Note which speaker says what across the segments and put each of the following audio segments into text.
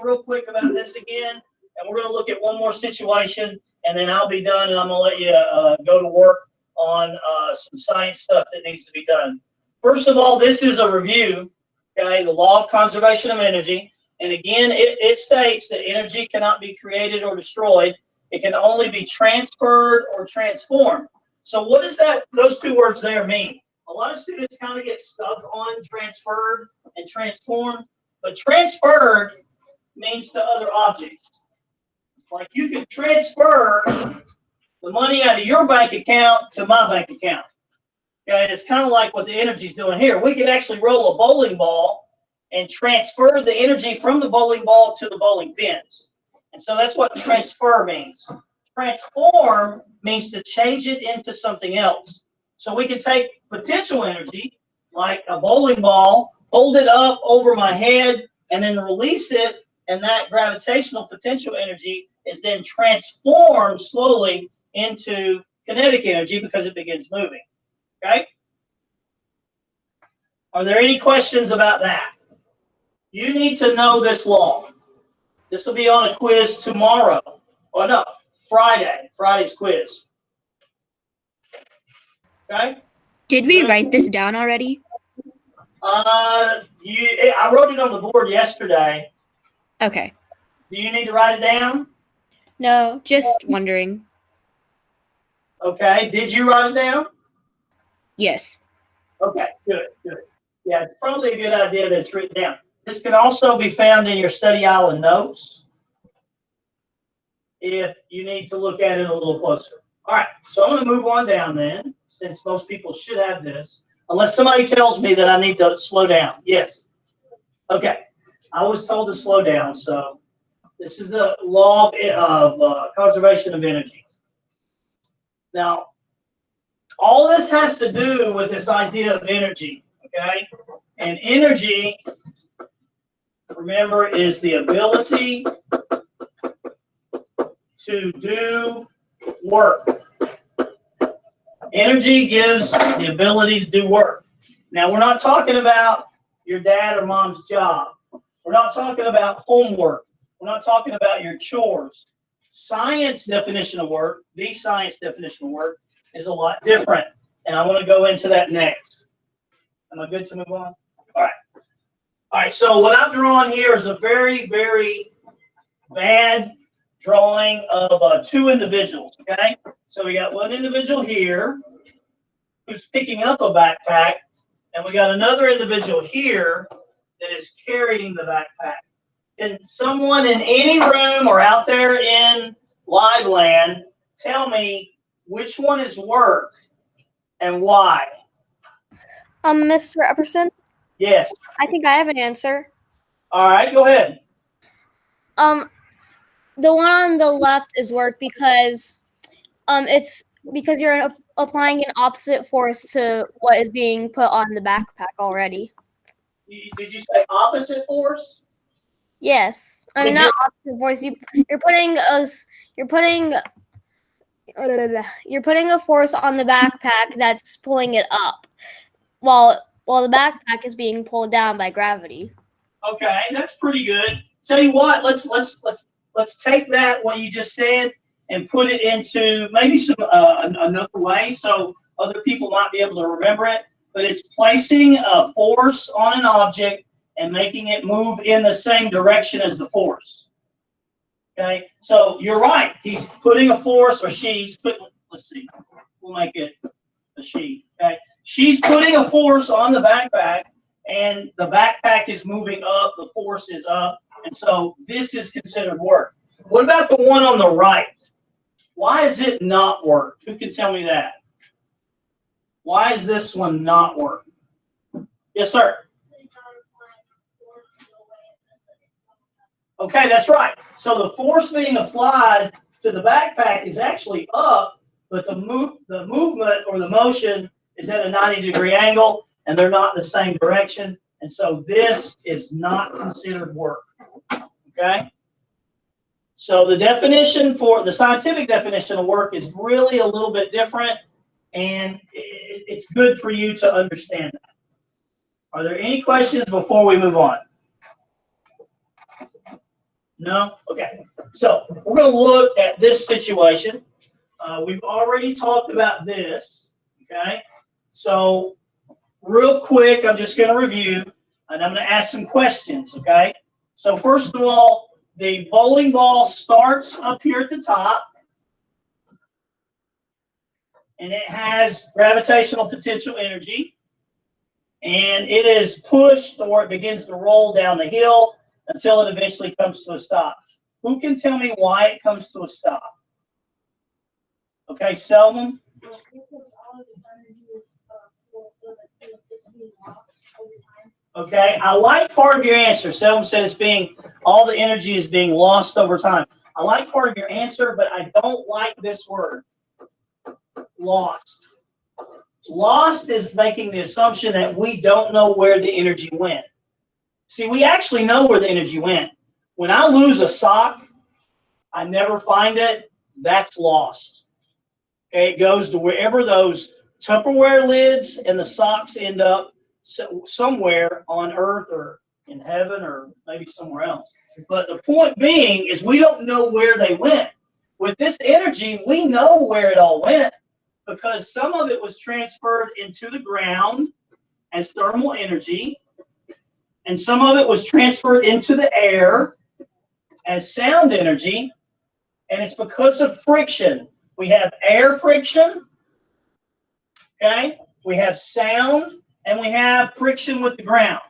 Speaker 1: real quick about this again, and we're going to look at one more situation, and then I'll be done, and I'm going to let you go to work on some science stuff that needs to be done. First of all, this is a review, okay, the law of conservation of energy. And again, it states that energy cannot be created or destroyed. It can only be transferred or transformed. So what does those two words there mean? A lot of students kind of get stuck on transferred and transformed, but transferred means to other objects. Like you can transfer the money out of your bank account to my bank account. Okay, it's kind of like what the energy is doing here. We could actually roll a bowling ball and transfer the energy from the bowling ball to the bowling pins. And so that's what transfer means. Transform means to change it into something else. So we can take potential energy, like a bowling ball, hold it up over my head, and then release it, and that gravitational potential energy is then transformed slowly into kinetic energy because it begins moving. Okay? Are there any questions about that? You need to know this law. This will be on a quiz tomorrow. Or no, Friday's quiz. Okay?
Speaker 2: Did we write this down already?
Speaker 1: I wrote it on the board yesterday.
Speaker 2: Okay.
Speaker 1: Do you need to write it down?
Speaker 2: No, just wondering.
Speaker 1: Okay. Did you write it down?
Speaker 2: Yes.
Speaker 1: Okay, good. Yeah, it's probably a good idea that it's written down. This can also be found in your study island notes if you need to look at it a little closer. All right, so I'm going to move on down then, since most people should have this, unless somebody tells me that I need to slow down. Yes. Okay, I was told to slow down, so this is the law of conservation of energy. Now, all this has to do with this idea of energy, okay? And energy, remember, is the ability to do work. Energy gives the ability to do work. Now, we're not talking about your dad or mom's job. We're not talking about homework. We're not talking about your chores. Science definition of work, the science definition of work, is a lot different. And I want to go into that next. Am I good to move on? All right. All right, so what I've drawn here is a very, very bad drawing of two individuals, okay? So we got one individual here who's picking up a backpack, and we got another individual here that is carrying the backpack. Can someone in any room or out there in live land tell me which one is work and why?
Speaker 3: Mr. Epperson?
Speaker 1: Yes.
Speaker 3: I think I have an answer.
Speaker 1: All right, go ahead.
Speaker 3: The one on the left is work because it's because you're applying an opposite force to what is being put on the backpack already.
Speaker 1: Did you say opposite force?
Speaker 3: Yes. I mean, not opposite force. You're putting a force on the backpack that's pulling it up, while the backpack is being pulled down by gravity.
Speaker 1: Okay, that's pretty good. Tell you what, let's take that what you just said and put it into maybe some another way so other people might be able to remember it. But it's placing a force on an object and making it move in the same direction as the force. Okay, so you're right. He's putting a force, or she's putting. Let's see. We'll make it a she. Okay, she's putting a force on the backpack, and the backpack is moving up. The force is up, and so this is considered work. What about the one on the right? Why is it not work? Who can tell me that? Why is this one not work? Yes, sir. Okay, that's right. So the force being applied to the backpack is actually up, but the movement or the motion is at a 90-degree angle, and they're not in the same direction. And so this is not considered work. Okay? So the definition for the scientific definition of work is really a little bit different, and it's good for you to understand that. Are there any questions before we move on? No? Okay. So we're going to look at this situation. We've already talked about this. Okay. So real quick, I'm just going to review, and I'm going to ask some questions. Okay. So first of all, the bowling ball starts up here at the top, and it has gravitational potential energy, and it is pushed or it begins to roll down the hill until it eventually comes to a stop. Who can tell me why it comes to a stop? Okay, Selman? Okay, I like part of your answer. Selman said all the energy is being lost over time. I like part of your answer, but I don't like this word, lost. Lost is making the assumption that we don't know where the energy went. See, we actually know where the energy went. When I lose a sock, I never find it, that's lost. Okay, it goes to wherever those Tupperware lids and the socks end up, somewhere on earth or in heaven or maybe somewhere else. But the point being is we don't know where they went. With this energy, we know where it all went because some of it was transferred into the ground as thermal energy, and some of it was transferred into the air as sound energy, and it's because of friction. We have air friction, okay? We have sound, and we have friction with the ground.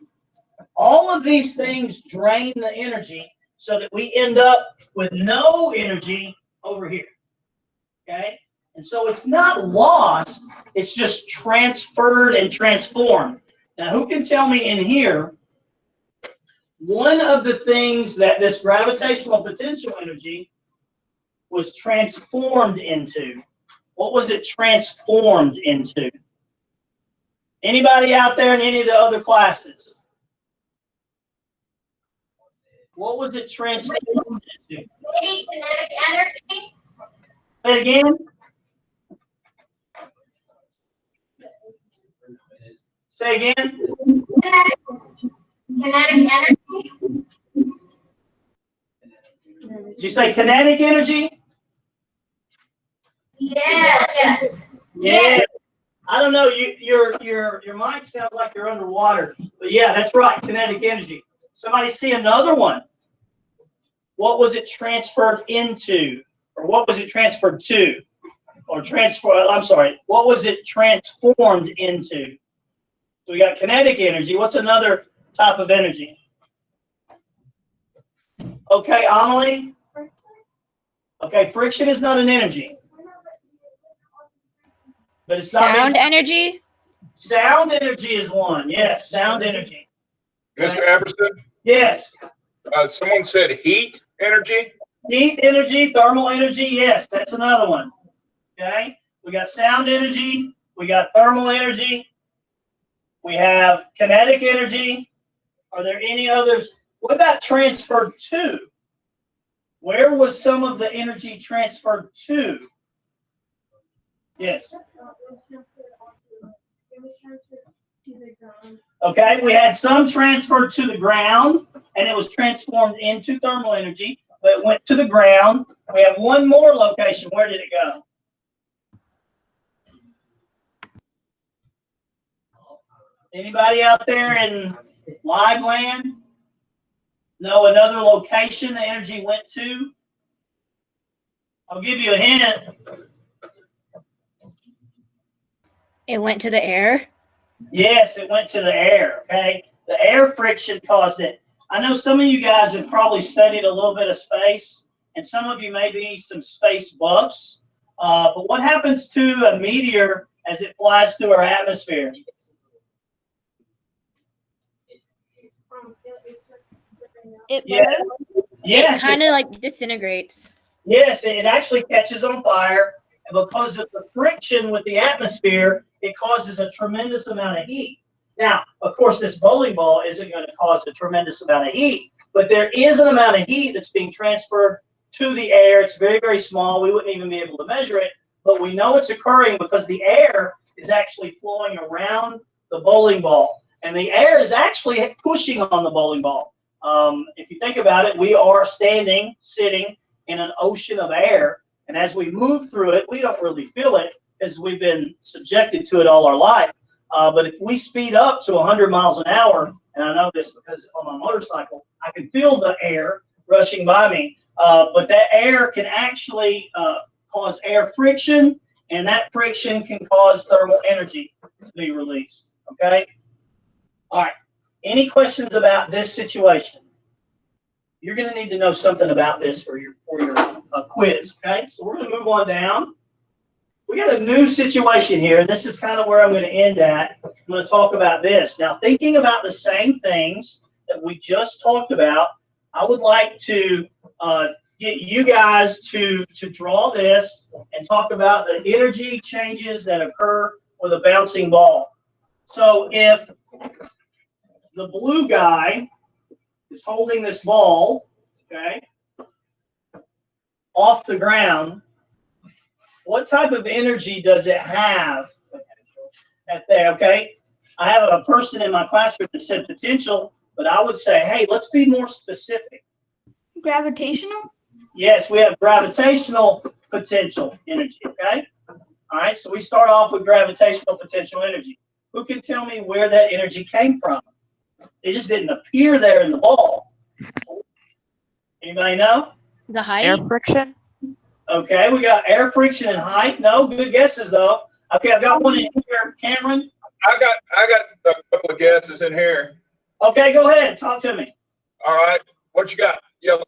Speaker 1: All of these things drain the energy so that we end up with no energy over here, okay? And so it's not lost, it's just transferred and transformed. Now, who can tell me in here, one of the things that this gravitational potential energy was transformed into? What was it transformed into? Anybody out there in any of the other classes? What was it transformed into?
Speaker 4: Maybe kinetic energy.
Speaker 1: Say it again. Say again.
Speaker 4: Kinetic energy.
Speaker 1: Did you say kinetic energy?
Speaker 4: Yes.
Speaker 1: Yeah. I don't know. Your mic sounds like you're underwater. But yeah, that's right. Kinetic energy. Somebody see another one. What was it transferred into? Or what was it transferred to? Or what was it transformed into? So we got kinetic energy. What's another type of energy? Okay, Amelie? Okay, friction is not an energy. But it's not
Speaker 2: Sound energy?
Speaker 1: Sound energy is one. Yes, sound energy.
Speaker 5: Mr. Everson,
Speaker 1: Yes.
Speaker 5: someone said heat energy.
Speaker 1: Heat energy, thermal energy, yes, that's another one. Okay? We got sound energy, we got thermal energy, we have kinetic energy. Are there any others? What about transferred to? Where was some of the energy transferred to? Yes. Okay, we had some transferred to the ground, and it was transformed into thermal energy, but it went to the ground. We have one more location. Where did it go? Anybody out there in live land know another location the energy went to? I'll give you a hint.
Speaker 2: It went to the air?
Speaker 1: Yes, it went to the air, okay? The air friction caused it. I know some of you guys have probably studied a little bit of space, and some of you may be some space buffs. But what happens to a meteor as it flies through our atmosphere?
Speaker 3: It
Speaker 1: Yeah.
Speaker 3: burns.
Speaker 1: Yes,
Speaker 2: It kind of like disintegrates.
Speaker 1: yes, it actually catches on fire, and because of the friction with the atmosphere, it causes a tremendous amount of heat. Now, of course, this bowling ball isn't going to cause a tremendous amount of heat, but there is an amount of heat that's being transferred to the air. It's very, very small. We wouldn't even be able to measure it, but we know it's occurring because the air is actually flowing around the bowling ball, and the air is actually pushing on the bowling ball. If you think about it, we are sitting in an ocean of air, and as we move through it, we don't really feel it because we've been subjected to it all our life. But if we speed up to 100 miles an hour, and I know this because on my motorcycle, I can feel the air rushing by me, but that air can actually cause air friction, and that friction can cause thermal energy to be released, okay? All right, any questions about this situation? You're going to need to know something about this for your quiz, okay? So we're going to move on down. We got a new situation here, and this is kind of where I'm going to end at. I'm going to talk about this. Now, thinking about the same things that we just talked about, I would like to get you guys to draw this and talk about the energy changes that occur with a bouncing ball. So if the blue guy is holding this ball, okay, off the ground, what type of energy does it have at there, okay? I have a person in my classroom that said potential, but I would say, hey, let's be more specific.
Speaker 6: Gravitational?
Speaker 1: Yes, we have gravitational potential energy, okay? All right, so we start off with gravitational potential energy. Who can tell me where that energy came from? It just didn't appear there in the ball. Anybody know?
Speaker 2: The height?
Speaker 7: Air friction.
Speaker 1: Okay, we got air friction and height. No, good guesses though. Okay, I've got one in here, Cameron.
Speaker 5: I got a couple of guesses in here.
Speaker 1: Okay, go ahead, talk to me.
Speaker 5: All right, what you got? Yellow.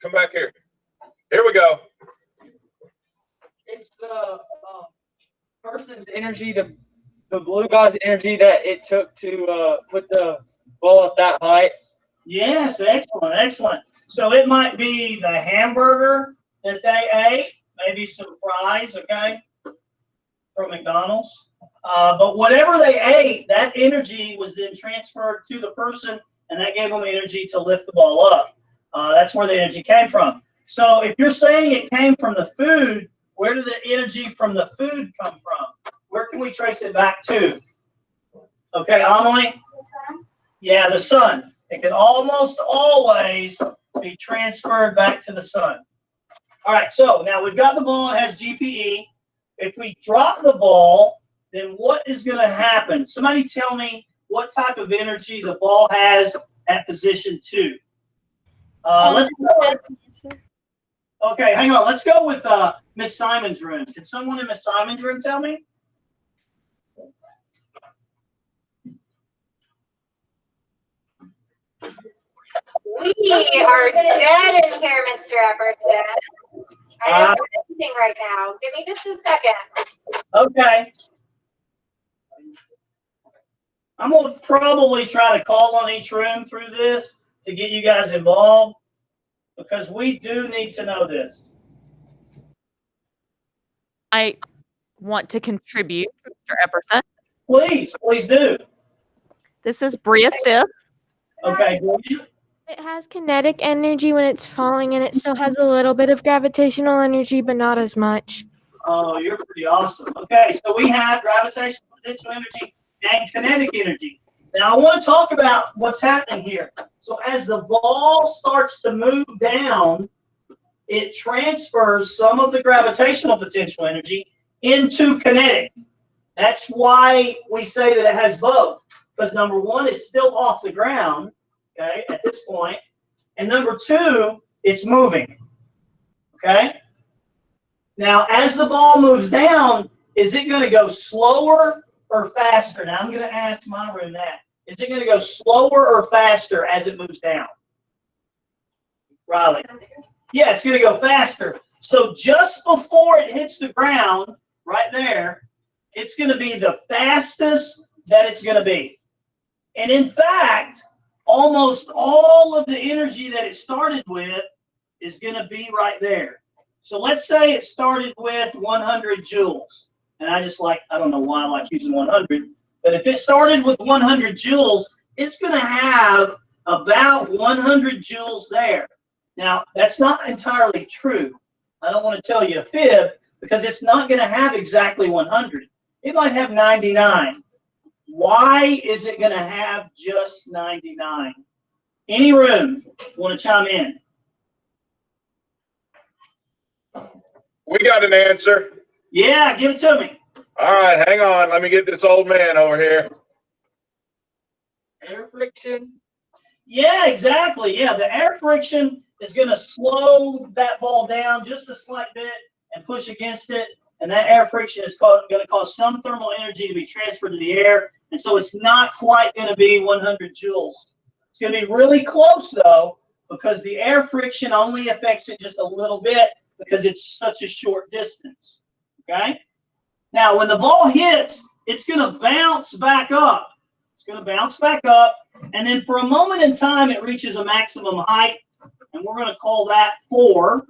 Speaker 5: Come back here. Here we go.
Speaker 8: It's the person's energy, the blue guy's energy that it took to put the ball at that height.
Speaker 1: Yes, excellent, excellent. So it might be the hamburger that they ate, maybe some fries, okay, from McDonald's. But whatever they ate, that energy was then transferred to the person, and that gave them energy to lift the ball up. That's where the energy came from. So if you're saying it came from the food, where did the energy from the food come from? Where can we trace it back to? Okay, Amelie? Yeah, the sun. It can almost always be transferred back to the sun. All right, so now we've got the ball, it has GPE. If we drop the ball, then what is going to happen? Somebody tell me what type of energy the ball has at position 2. Let's go. Okay, hang on. Let's go with Miss Simon's room. Can someone in Miss Simon's room tell me?
Speaker 4: We are dead in here, Mr. Everton. I don't have anything right now. Give me just a second.
Speaker 1: Okay. I'm going to probably try to call on each room through this to get you guys involved because we do need to know this.
Speaker 7: I want to contribute, Mr. Epperson.
Speaker 1: Please, please do.
Speaker 7: This is Bria Stiff.
Speaker 1: Okay, Julia?
Speaker 6: It has kinetic energy when it's falling, and it still has a little bit of gravitational energy, but not as much.
Speaker 1: Oh, you're pretty awesome. Okay, so we have gravitational potential energy and kinetic energy. Now, I want to talk about what's happening here. So as the ball starts to move down, it transfers some of the gravitational potential energy into kinetic. That's why we say that it has both. Because number one, it's still off the ground, okay, at this point. And number two, it's moving, okay? Now, as the ball moves down, is it going to go slower or faster? Now, I'm going to ask my room that. Is it going to go slower or faster as it moves down? Riley? Yeah, it's going to go faster. So just before it hits the ground, right there, it's going to be the fastest that it's going to be. And in fact, almost all of the energy that it started with is going to be right there. So let's say it started with 100 joules. And I don't know why I like using 100. But if it started with 100 joules, it's going to have about 100 joules there. Now, that's not entirely true. I don't want to tell you a fib because it's not going to have exactly 100. It might have 99. Why is it going to have just 99? Any room want to chime in?
Speaker 5: We got an answer.
Speaker 1: Yeah, give it to me.
Speaker 5: All right, hang on. Let me get this old man over here.
Speaker 8: Air friction.
Speaker 1: Yeah, exactly. Yeah, the air friction is going to slow that ball down just a slight bit and push against it. And that air friction is going to cause some thermal energy to be transferred to the air. And so it's not quite going to be 100 joules. It's going to be really close, though, because the air friction only affects it just a little bit because it's such a short distance. Okay? Now, when the ball hits, it's going to bounce back up. It's going to bounce back up. And then for a moment in time, it reaches a maximum height. And we're going to call that 4.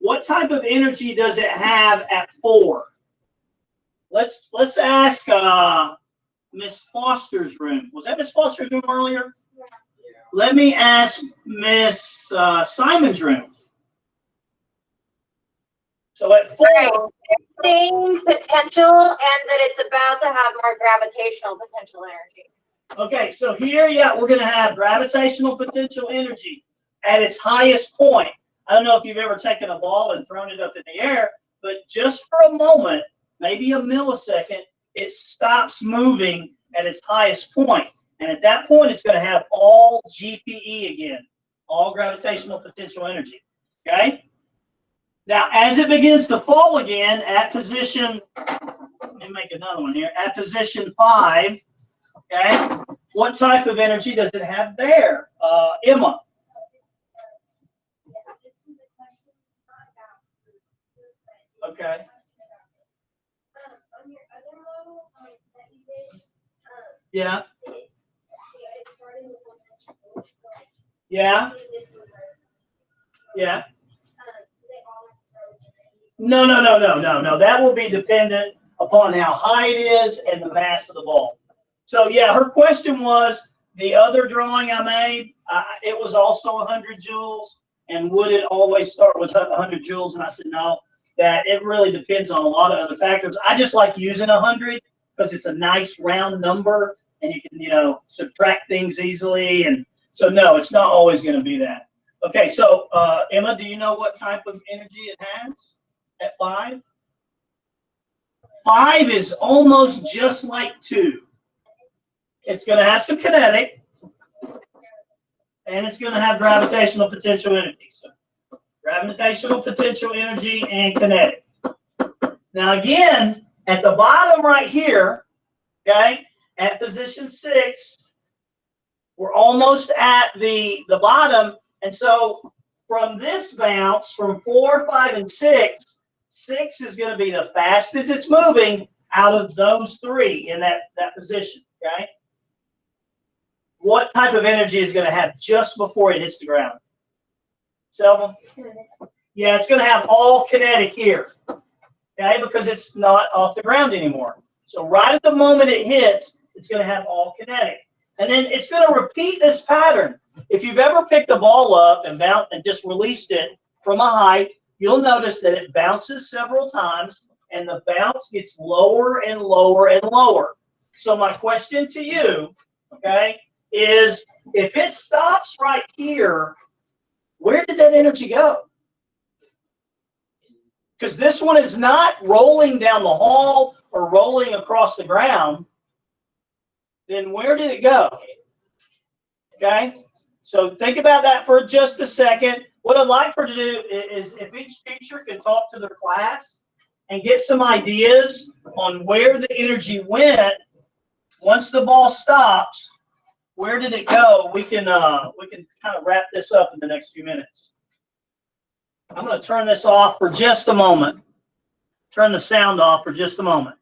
Speaker 1: What type of energy does it have at 4? Let's ask Miss Foster's room. Was that Miss Foster's room earlier? Yeah. Let me ask Miss Simon's room. So at 4,
Speaker 4: Same potential, and that it's about to have more gravitational potential energy.
Speaker 1: okay, so here, yeah, we're going to have gravitational potential energy at its highest point. I don't know if you've ever taken a ball and thrown it up in the air, but just for a moment, maybe a millisecond, it stops moving at its highest point. And at that point, it's going to have all GPE again, all gravitational potential energy. Okay? Now, as it begins to fall again at position, let me make another one here, at position 5, okay, what type of energy does it have there? Emma? Okay. Yeah. Yeah. Yeah. No. That will be dependent upon how high it is and the mass of the ball. So yeah, her question was, the other drawing I made, it was also 100 joules, and would it always start with 100 joules? And I said no, that it really depends on a lot of other factors. I just like using 100 because it's a nice round number, and you can, subtract things easily. And so no, it's not always going to be that. Okay, so Emma, do you know what type of energy it has at 5? 5 is almost just like 2. It's going to have some kinetic, and it's going to have gravitational potential energy. So gravitational potential energy and kinetic. Now again, at the bottom right here, okay, at position 6, we're almost at the bottom. And so from this bounce, from 4, 5, and 6, 6 is going to be the fastest it's moving out of those 3 in that position, okay? What type of energy is going to have just before it hits the ground? Selma? Yeah, it's going to have all kinetic here, okay, because it's not off the ground anymore. So right at the moment it hits, it's going to have all kinetic. And then it's going to repeat this pattern. If you've ever picked a ball up and just released it from a height, you'll notice that it bounces several times, and the bounce gets lower and lower and lower. So my question to you, okay, is if it stops right here, where did that energy go? Because this one is not rolling down the hall or rolling across the ground. Then where did it go? Okay, so think about that for just a second. What I'd like for you to do is if each teacher can talk to their class and get some ideas on where the energy went once the ball stops. Where did it go? We can kind of wrap this up in the next few minutes. I'm going to turn this off for just a moment. Turn the sound off for just a moment.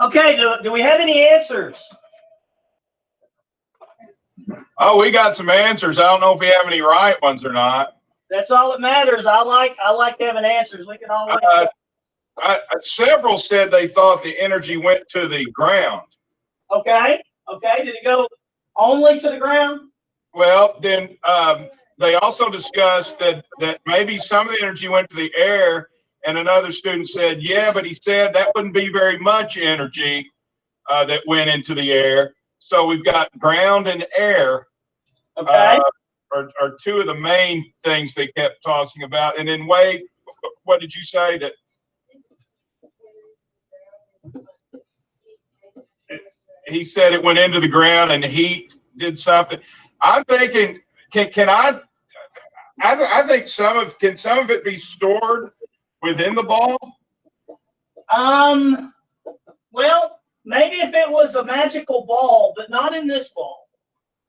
Speaker 1: Okay, do we have any answers?
Speaker 5: Oh, we got some answers. I don't know if we have any right ones or not.
Speaker 1: That's all that matters. I like having answers. We can always.
Speaker 5: Several said they thought the energy went to the ground.
Speaker 1: Okay. Did it go only to the ground?
Speaker 5: Well, then they also discussed that maybe some of the energy went to the air, and another student said, yeah, but he said that wouldn't be very much energy that went into the air. So we've got ground and air.
Speaker 1: Okay.
Speaker 5: Are two of the main things they kept tossing about. And then Wade, what did you say? That he said it went into the ground and heat did something. I'm thinking, can I think some of it be stored within the ball?
Speaker 1: Well, maybe if it was a magical ball, but not in this ball.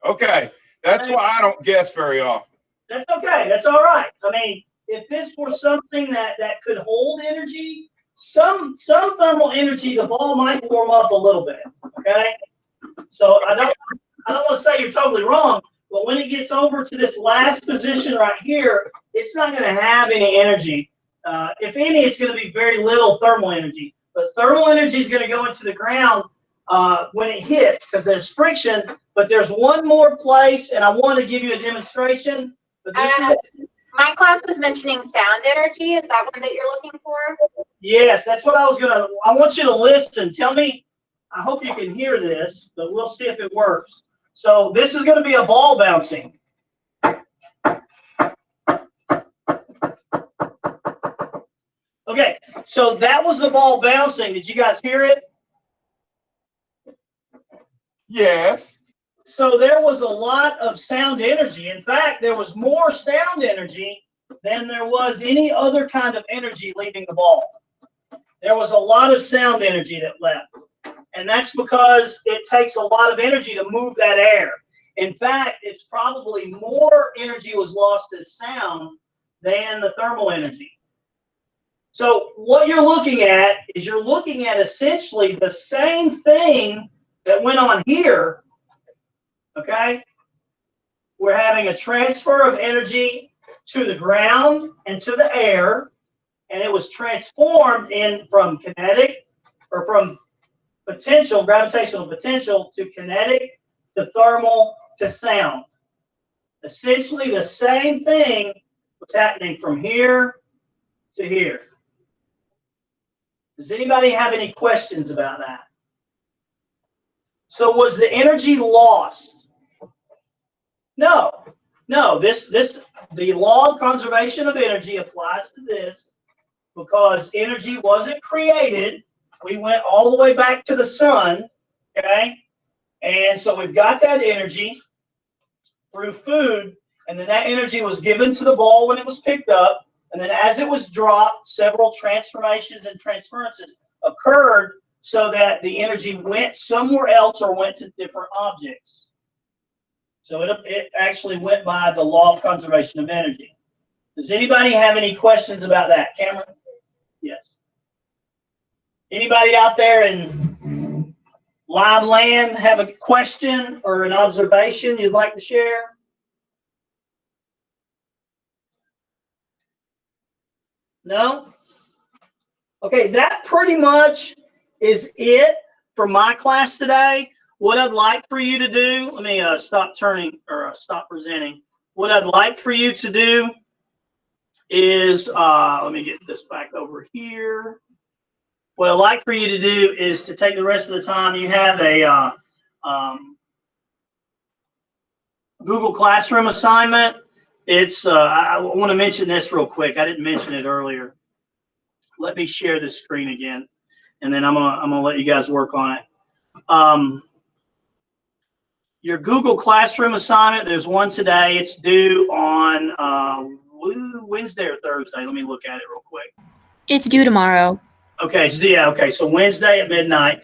Speaker 5: Okay. That's why I don't guess very often.
Speaker 1: That's okay. That's all right. I mean, if this were something that could hold energy, some thermal energy, the ball might warm up a little bit. Okay. So I don't want to say you're totally wrong, but when it gets over to this last position right here, it's not going to have any energy. If any, it's going to be very little thermal energy. But thermal energy is going to go into the ground when it hits because there's friction. But there's one more place, and I want to give you a demonstration. But this is
Speaker 4: my class was mentioning sound energy. Is that one that you're looking for?
Speaker 1: Yes, that's what I want you to listen. Tell me, I hope you can hear this, but we'll see if it works. So this is going to be a ball bouncing. Okay, so that was the ball bouncing. Did you guys hear it?
Speaker 5: Yes.
Speaker 1: So there was a lot of sound energy. In fact, there was more sound energy than there was any other kind of energy leaving the ball. There was a lot of sound energy that left. And that's because it takes a lot of energy to move that air. In fact, it's probably more energy was lost as sound than the thermal energy. So what you're looking at is you're looking at essentially the same thing that went on here. Okay, we're having a transfer of energy to the ground and to the air, and it was transformed from kinetic or from potential, gravitational potential to kinetic to thermal to sound. Essentially the same thing was happening from here to here. Does anybody have any questions about that? So was the energy lost? No. The law of conservation of energy applies to this because energy wasn't created. We went all the way back to the sun, okay? And so we've got that energy through food, and then that energy was given to the ball when it was picked up, and then as it was dropped, several transformations and transferences occurred so that the energy went somewhere else or went to different objects. So it actually went by the law of conservation of energy. Does anybody have any questions about that? Cameron? Yes. Anybody out there in live land have a question or an observation you'd like to share? No? Okay, that pretty much is it for my class today. What I'd like for you to do, let me stop presenting. What I'd like for you to do is, let me get this back over here. What I'd like for you to do is to take the rest of the time. You have a Google Classroom assignment. It's, I want to mention this real quick. I didn't mention it earlier. Let me share this screen again, and then I'm gonna let you guys work on it. Your Google Classroom assignment, there's one today. It's due on Wednesday or Thursday. Let me look at it real quick.
Speaker 2: It's due tomorrow.
Speaker 1: Okay, so Wednesday at midnight.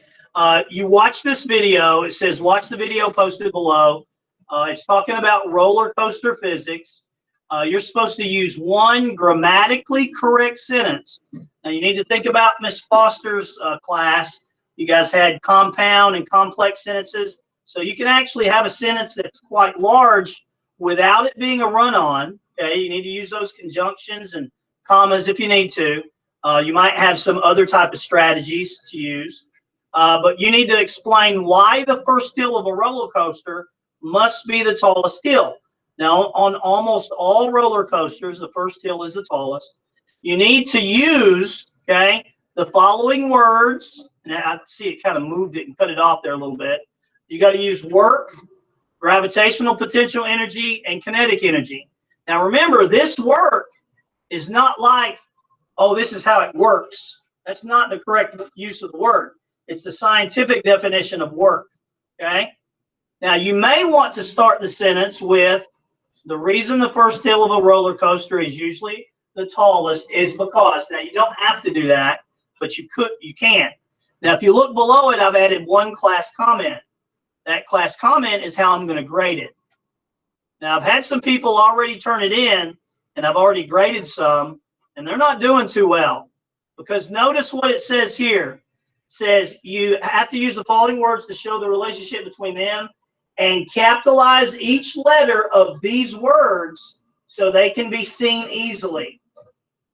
Speaker 1: You watch this video. It says watch the video posted below. It's talking about roller coaster physics. You're supposed to use one grammatically correct sentence. Now you need to think about Miss Foster's class. You guys had compound and complex sentences. So you can actually have a sentence that's quite large without it being a run-on. Okay, you need to use those conjunctions and commas if you need to. You might have some other type of strategies to use. But you need to explain why the first hill of a roller coaster must be the tallest hill. Now, on almost all roller coasters, the first hill is the tallest. You need to use, okay, the following words. And I see it kind of moved it and cut it off there a little bit. You got to use work, gravitational potential energy, and kinetic energy. Now, remember, this work is not like, oh, this is how it works. That's not the correct use of the word. It's the scientific definition of work, okay? Now, you may want to start the sentence with, the reason the first hill of a roller coaster is usually the tallest is because. Now, you don't have to do that, but you can. Now, if you look below it, I've added one class comment. That class comment is how I'm going to grade it. Now, I've had some people already turn it in, and I've already graded some, and they're not doing too well. Because notice what it says here. It says you have to use the following words to show the relationship between them and capitalize each letter of these words so they can be seen easily.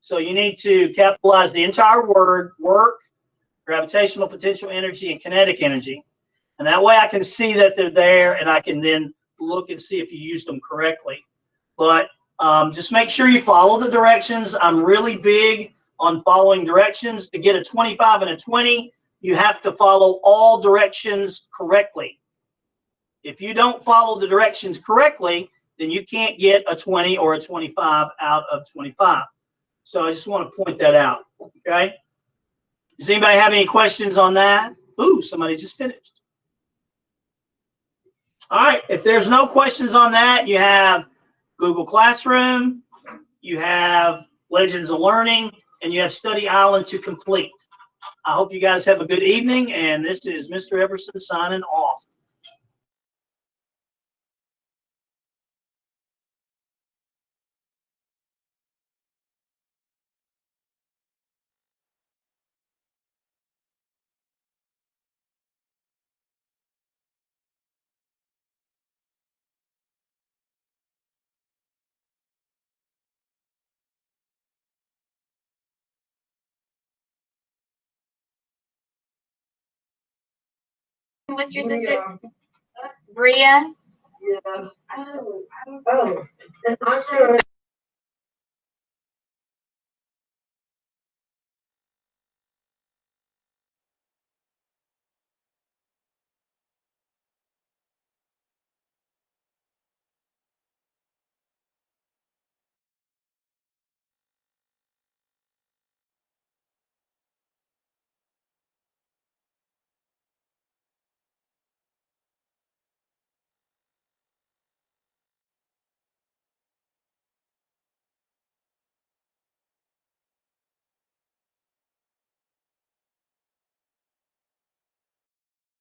Speaker 1: So you need to capitalize the entire word, work, gravitational potential energy, and kinetic energy. And that way I can see that they're there, and I can then look and see if you used them correctly. But just make sure you follow the directions. I'm really big on following directions. To get a 25 and a 20, you have to follow all directions correctly. If you don't follow the directions correctly, then you can't get a 20 or a 25 out of 25. So I just want to point that out, okay? Does anybody have any questions on that? Ooh, somebody just finished. All right, if there's no questions on that, you have Google Classroom, you have Legends of Learning, and you have Study Island to complete. I hope you guys have a good evening, and this is Mr. Everson signing off.
Speaker 4: What's your sister's? Bria?
Speaker 9: Yeah. Oh. And I'm sure